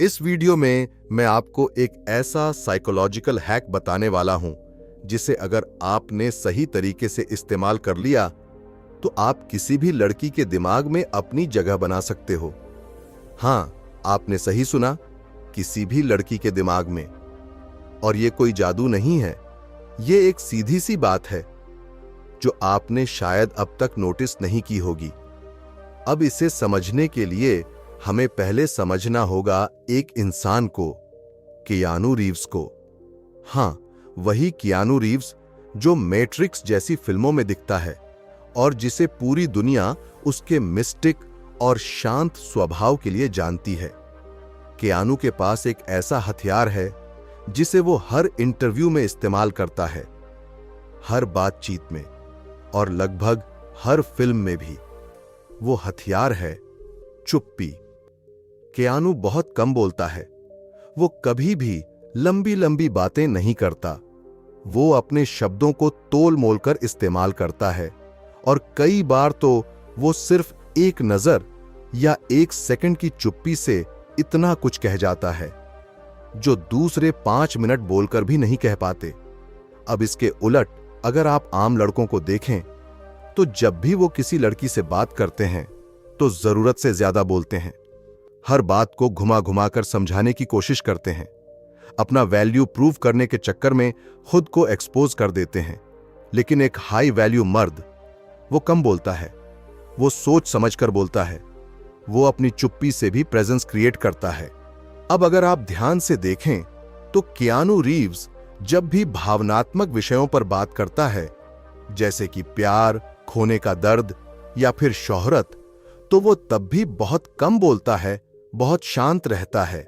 इस वीडियो में मैं आपको एक ऐसा साइकोलॉजिकल हैक बताने वाला हूं जिसे अगर आपने सही तरीके से इस्तेमाल कर लिया तो आप किसी भी लड़की के दिमाग में अपनी जगह बना सकते हो। हां, आपने सही सुना, किसी भी लड़की के दिमाग में। और ये कोई जादू नहीं है, ये एक सीधी सी बात है जो आपने शायद अब तक नोटिस नहीं की होगी। अब इसे समझने के लिए हमें पहले समझना होगा एक इंसान को, कियानू रीव्स को। हां, वही कियानू रीव्स जो मैट्रिक्स जैसी फिल्मों में दिखता है और जिसे पूरी दुनिया उसके मिस्टिक और शांत स्वभाव के लिए जानती है। कियानू के पास एक ऐसा हथियार है जिसे वो हर इंटरव्यू में इस्तेमाल करता है, हर बातचीत में और लगभग हर फिल्म में भी। वो हथियार है चुप्पी। कियानू बहुत कम बोलता है, वो कभी भी लंबी लंबी बातें नहीं करता। वो अपने शब्दों को तोल मोल कर इस्तेमाल करता है और कई बार तो वो सिर्फ एक नजर या एक सेकंड की चुप्पी से इतना कुछ कह जाता है जो दूसरे 5 मिनट बोलकर भी नहीं कह पाते। अब इसके उलट अगर आप आम लड़कों को देखें तो जब भी वो किसी लड़की से बात करते हैं तो जरूरत से ज्यादा बोलते हैं, हर बात को घुमा घुमा कर समझाने की कोशिश करते हैं, अपना वैल्यू प्रूव करने के चक्कर में खुद को एक्सपोज कर देते हैं। लेकिन एक हाई वैल्यू मर्द, वो कम बोलता है, वो सोच समझकर बोलता है, वो अपनी चुप्पी से भी प्रेजेंस क्रिएट करता है। अब अगर आप ध्यान से देखें तो कियानू रीव्स जब भी भावनात्मक विषयों पर बात करता है, जैसे कि प्यार, खोने का दर्द या फिर शोहरत, तो वो तब भी बहुत कम बोलता है, बहुत शांत रहता है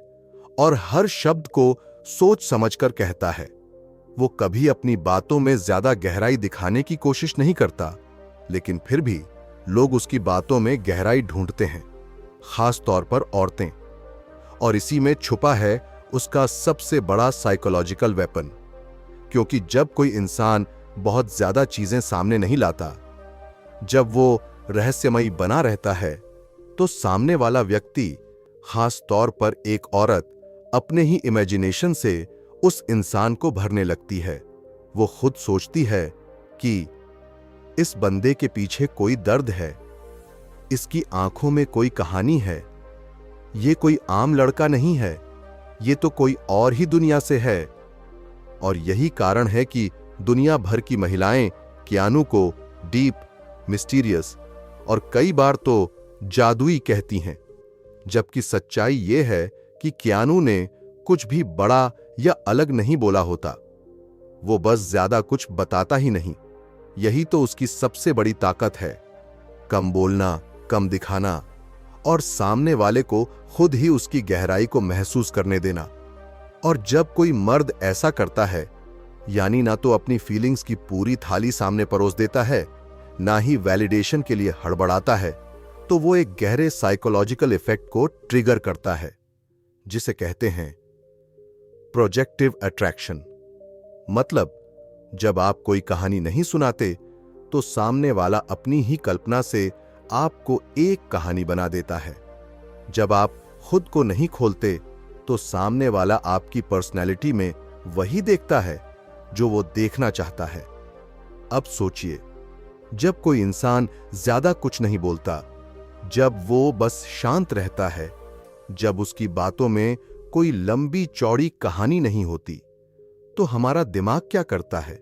और हर शब्द को सोच समझकर कहता है। वो कभी अपनी बातों में ज्यादा गहराई दिखाने की कोशिश नहीं करता, लेकिन फिर भी लोग उसकी बातों में गहराई ढूंढते हैं, खास तौर पर औरतें। और इसी में छुपा है उसका सबसे बड़ा साइकोलॉजिकल वेपन। क्योंकि जब कोई इंसान बहुत ज्यादा चीजें सामने नहीं लाता, जब वो रहस्यमयी बना रहता है, तो सामने वाला व्यक्ति, खास तौर पर एक औरत, अपने ही इमेजिनेशन से उस इंसान को भरने लगती है। वो खुद सोचती है कि इस बंदे के पीछे कोई दर्द है, इसकी आंखों में कोई कहानी है, ये कोई आम लड़का नहीं है, ये तो कोई और ही दुनिया से है। और यही कारण है कि दुनिया भर की महिलाएं कियानू को डीप, मिस्टीरियस और कई बार तो जादुई कहती हैं, जबकि सच्चाई ये है कि कियानू ने कुछ भी बड़ा या अलग नहीं बोला होता। वो बस ज्यादा कुछ बताता ही नहीं। यही तो उसकी सबसे बड़ी ताकत है, कम बोलना, कम दिखाना और सामने वाले को खुद ही उसकी गहराई को महसूस करने देना। और जब कोई मर्द ऐसा करता है, यानी ना तो अपनी फीलिंग्स की पूरी थाली सामने परोस देता है, ना ही वैलिडेशन के लिए हड़बड़ाता है, तो वो एक गहरे साइकोलॉजिकल इफेक्ट को ट्रिगर करता है, जिसे कहते हैं प्रोजेक्टिव अट्रैक्शन। मतलब जब आप कोई कहानी नहीं सुनाते तो सामने वाला अपनी ही कल्पना से आपको एक कहानी बना देता है। जब आप खुद को नहीं खोलते तो सामने वाला आपकी पर्सनैलिटी में वही देखता है जो वो देखना चाहता है। अब सोचिए, जब कोई इंसान ज्यादा कुछ नहीं बोलता, जब वो बस शांत रहता है, जब उसकी बातों में कोई लंबी चौड़ी कहानी नहीं होती, तो हमारा दिमाग क्या करता है?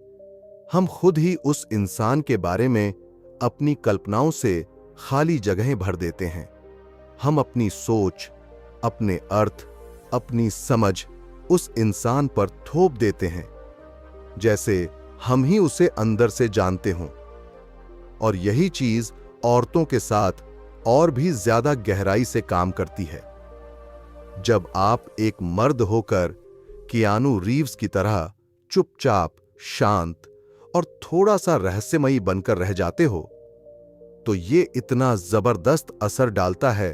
हम खुद ही उस इंसान के बारे में अपनी कल्पनाओं से खाली जगहें भर देते हैं। हम अपनी सोच, अपने अर्थ, अपनी समझ उस इंसान पर थोप देते हैं, जैसे हम ही उसे अंदर से जानते हों। और यही चीज औरतों के साथ और भी ज्यादा गहराई से काम करती है। जब आप एक मर्द होकर कियानू रीव्स की तरह चुपचाप, शांत और थोड़ा सा रहस्यमयी बनकर रह जाते हो, तो ये इतना जबरदस्त असर डालता है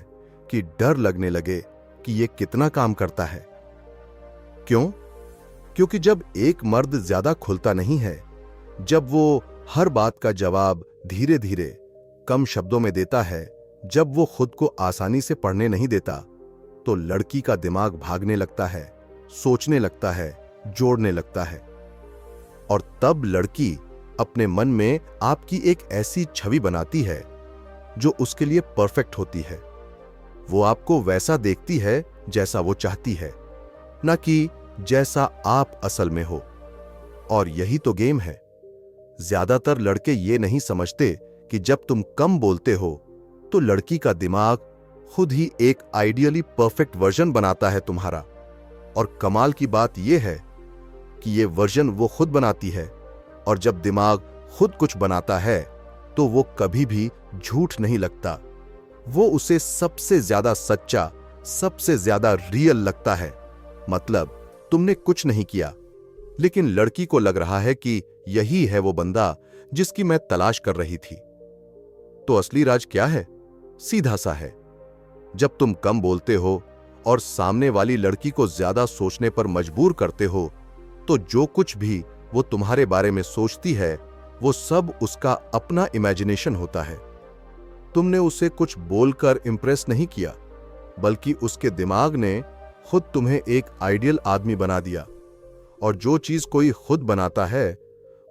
कि डर लगने लगे कि ये कितना काम करता है। क्यों? क्योंकि जब एक मर्द ज्यादा खुलता नहीं है, जब वो हर बात का जवाब धीरे धीरे, कम शब्दों में देता है, जब वो खुद को आसानी से पढ़ने नहीं देता, तो लड़की का दिमाग भागने लगता है, सोचने लगता है, जोड़ने लगता है। और तब लड़की अपने मन में आपकी एक ऐसी छवि बनाती है जो उसके लिए परफेक्ट होती है। वो आपको वैसा देखती है जैसा वो चाहती है, ना कि जैसा आप असल में हो। और यही तो गेम है। ज्यादातर लड़के ये नहीं समझते कि जब तुम कम बोलते हो तो लड़की का दिमाग खुद ही एक आइडियली परफेक्ट वर्जन बनाता है तुम्हारा। और कमाल की बात यह है कि ये वर्जन वो खुद बनाती है, और जब दिमाग खुद कुछ बनाता है तो वो कभी भी झूठ नहीं लगता। वो उसे सबसे ज्यादा सच्चा, सबसे ज्यादा रियल लगता है। मतलब तुमने कुछ नहीं किया, लेकिन लड़की को लग रहा है कि यही है वो बंदा जिसकी मैं तलाश कर रही थी। तो असली राज क्या है? सीधा सा है। जब तुम कम बोलते हो और सामने वाली लड़की को ज्यादा सोचने पर मजबूर करते हो, तो जो कुछ भी वो तुम्हारे बारे में सोचती है वो सब उसका अपना इमेजिनेशन होता है। तुमने उसे कुछ बोलकर इंप्रेस नहीं किया, बल्कि उसके दिमाग ने खुद तुम्हें एक आइडियल आदमी बना दिया। और जो चीज कोई खुद बनाता है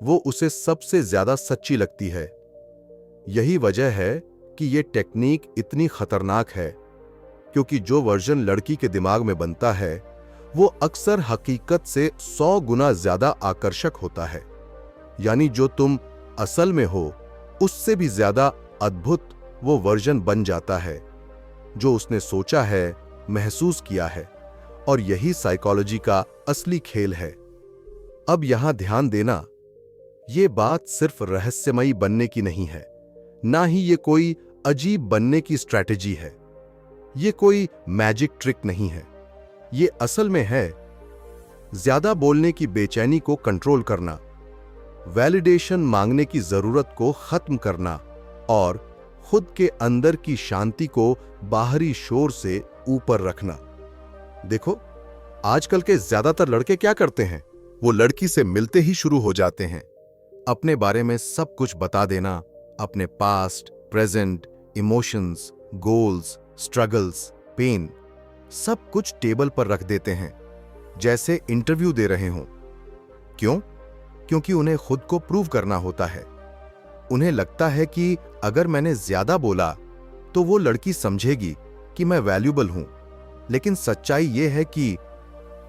वो उसे सबसे ज्यादा सच्ची लगती है। यही वजह है कि ये टेक्निक इतनी खतरनाक है, क्योंकि जो वर्जन लड़की के दिमाग में बनता है वो अक्सर हकीकत से 100 गुना ज्यादा आकर्षक होता है। यानी जो तुम असल में हो उससे भी ज्यादा अद्भुत वो वर्जन बन जाता है जो उसने सोचा है, महसूस किया है। और यही साइकोलॉजी का असली खेल है। अब यहां ध्यान देना, ये बात सिर्फ रहस्यमयी बनने की नहीं है, ना ही ये कोई अजीब बनने की स्ट्रैटेजी है। ये कोई मैजिक ट्रिक नहीं है। ये असल में है ज्यादा बोलने की बेचैनी को कंट्रोल करना, वैलिडेशन मांगने की जरूरत को खत्म करना और खुद के अंदर की शांति को बाहरी शोर से ऊपर रखना। देखो, आजकल के ज्यादातर लड़के क्या करते हैं? वो लड़की से मिलते ही शुरू हो जाते हैं अपने बारे में सब कुछ बता देना, अपने past, present, emotions, goals, struggles, pain, सब कुछ टेबल पर रख देते हैं जैसे इंटरव्यू दे रहे हों। क्यों? क्योंकि उन्हें खुद को प्रूव करना होता है। उन्हें लगता है कि अगर मैंने ज्यादा बोला तो वो लड़की समझेगी कि मैं वैल्यूबल हूं। लेकिन सच्चाई ये है कि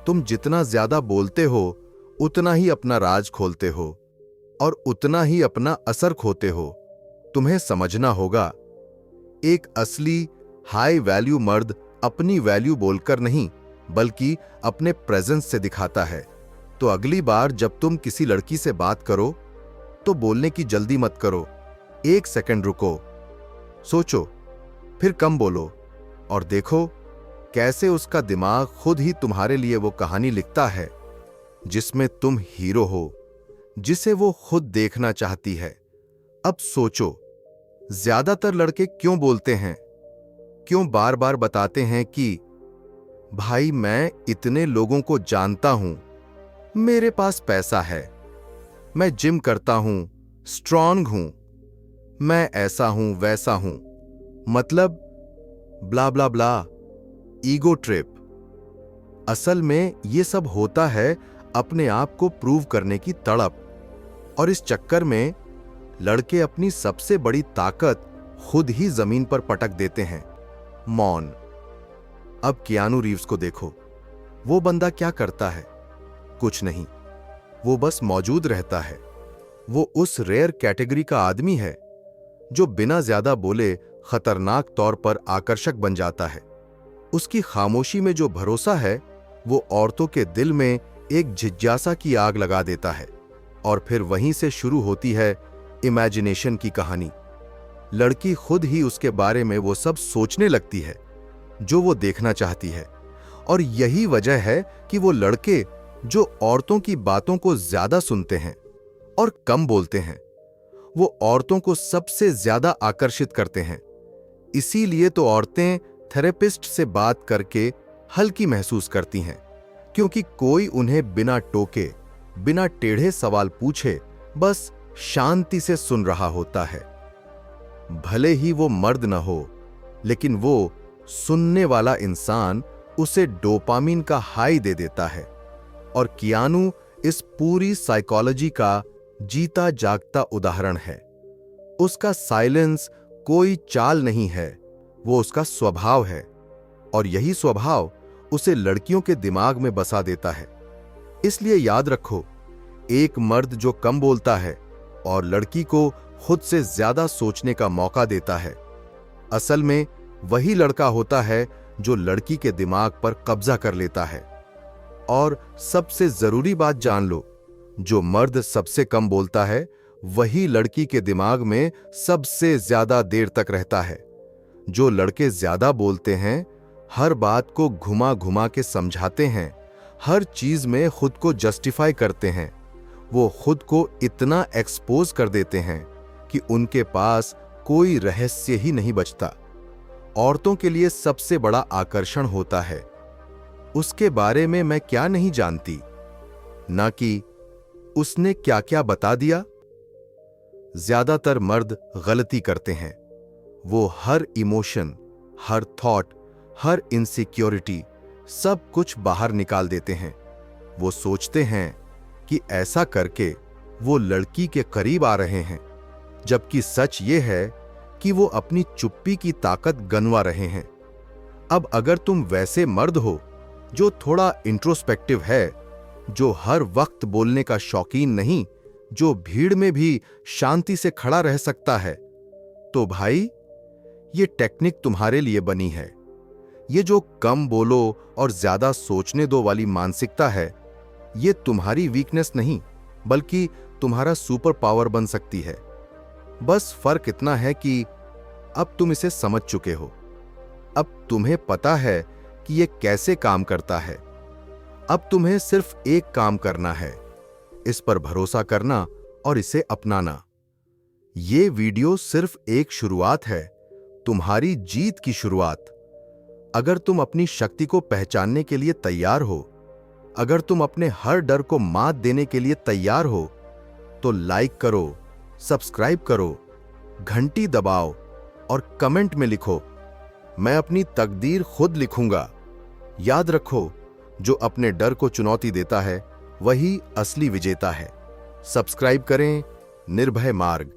तुम जितना ज्यादा बोलते हो उतना ही अपना राज खोलते हो और उतना ही अपना असर खोते हो। तुम्हें समझना होगा, एक असली हाई वैल्यू मर्द अपनी वैल्यू बोलकर नहीं बल्कि अपने प्रेजेंस से दिखाता है। तो अगली बार जब तुम किसी लड़की से बात करो तो बोलने की जल्दी मत करो। 1 सेकंड रुको, सोचो, फिर कम बोलो और देखो कैसे उसका दिमाग खुद ही तुम्हारे लिए वो कहानी लिखता है जिसमें तुम हीरो हो, जिसे वो खुद देखना चाहती है। अब सोचो, ज्यादातर लड़के क्यों बोलते हैं? क्यों बार बार बताते हैं कि भाई मैं इतने लोगों को जानता हूं, मेरे पास पैसा है, मैं जिम करता हूं, स्ट्रांग हूं, मैं ऐसा हूं, वैसा हूं, मतलब ब्ला ब्ला ब्ला, ईगो ट्रिप। असल में ये सब होता है अपने आप को प्रूव करने की तड़प। और इस चक्कर में लड़के अपनी सबसे बड़ी ताकत खुद ही जमीन पर पटक देते हैं। मौन। अब कियानू रीव्स को देखो, वो बंदा क्या करता है? कुछ नहीं, वो बस मौजूद रहता है। वो उस रेयर कैटेगरी का आदमी है जो बिना ज्यादा बोले खतरनाक तौर पर आकर्षक बन जाता है। उसकी खामोशी में जो भरोसा है वो औरतों के दिल में एक जिज्ञासा की आग लगा देता है। और फिर वहीं से शुरू होती है इमेजिनेशन की कहानी। लड़की खुद ही उसके बारे में वो सब सोचने लगती है जो वो देखना चाहती है। और यही वजह है कि वो लड़के जो औरतों की बातों को ज्यादा सुनते हैं और कम बोलते हैं, वो औरतों को सबसे ज्यादा आकर्षित करते हैं। इसीलिए तो औरतें थेरेपिस्ट से बात करके हल्की महसूस करती हैं, क्योंकि कोई उन्हें बिना टोके, बिना टेढ़े सवाल पूछे बस शांति से सुन रहा होता है। भले ही वो मर्द न हो, लेकिन वो सुनने वाला इंसान उसे डोपामिन का हाई दे देता है। और कियानू इस पूरी साइकोलॉजी का जीता जागता उदाहरण है। उसका साइलेंस कोई चाल नहीं है, वो उसका स्वभाव है। और यही स्वभाव उसे लड़कियों के दिमाग में बसा देता है। इसलिए याद रखो, एक मर्द जो कम बोलता है और लड़की को खुद से ज्यादा सोचने का मौका देता है, असल में वही लड़का होता है जो लड़की के दिमाग पर कब्जा कर लेता है। और सबसे जरूरी बात जान लो, जो मर्द सबसे कम बोलता है वही लड़की के दिमाग में सबसे ज्यादा देर तक रहता है। जो लड़के ज्यादा बोलते हैं, हर बात को घुमा घुमा के समझाते हैं, हर चीज में खुद को जस्टिफाई करते हैं, वो खुद को इतना एक्सपोज कर देते हैं कि उनके पास कोई रहस्य ही नहीं बचता। औरतों के लिए सबसे बड़ा आकर्षण होता है उसके बारे में मैं क्या नहीं जानती, ना कि उसने क्या क्या बता दिया। ज्यादातर मर्द गलती करते हैं। वो हर इमोशन, हर थॉट, हर इनसिक्योरिटी सब कुछ बाहर निकाल देते हैं। वो सोचते हैं कि ऐसा करके वो लड़की के करीब आ रहे हैं, जबकि सच ये है कि वो अपनी चुप्पी की ताकत गंवा रहे हैं। अब अगर तुम वैसे मर्द हो जो थोड़ा इंट्रोस्पेक्टिव है, जो हर वक्त बोलने का शौकीन नहीं, जो भीड़ में भी शांति से खड़ा रह सकता है, तो भाई ये टेक्निक तुम्हारे लिए बनी है। ये जो कम बोलो और ज्यादा सोचने दो वाली मानसिकता है, ये तुम्हारी वीकनेस नहीं बल्कि तुम्हारा सुपर पावर बन सकती है। बस फर्क इतना है कि अब तुम इसे समझ चुके हो। अब तुम्हें पता है कि ये कैसे काम करता है। अब तुम्हें सिर्फ एक काम करना है, इस पर भरोसा करना और इसे अपनाना। ये वीडियो सिर्फ एक शुरुआत है, तुम्हारी जीत की शुरुआत। अगर तुम अपनी शक्ति को पहचानने के लिए तैयार हो, अगर तुम अपने हर डर को मात देने के लिए तैयार हो, तो लाइक करो, सब्सक्राइब करो, घंटी दबाओ और कमेंट में लिखो, मैं अपनी तकदीर खुद लिखूंगा। याद रखो, जो अपने डर को चुनौती देता है वही असली विजेता है। सब्सक्राइब करें निर्भय मार्ग।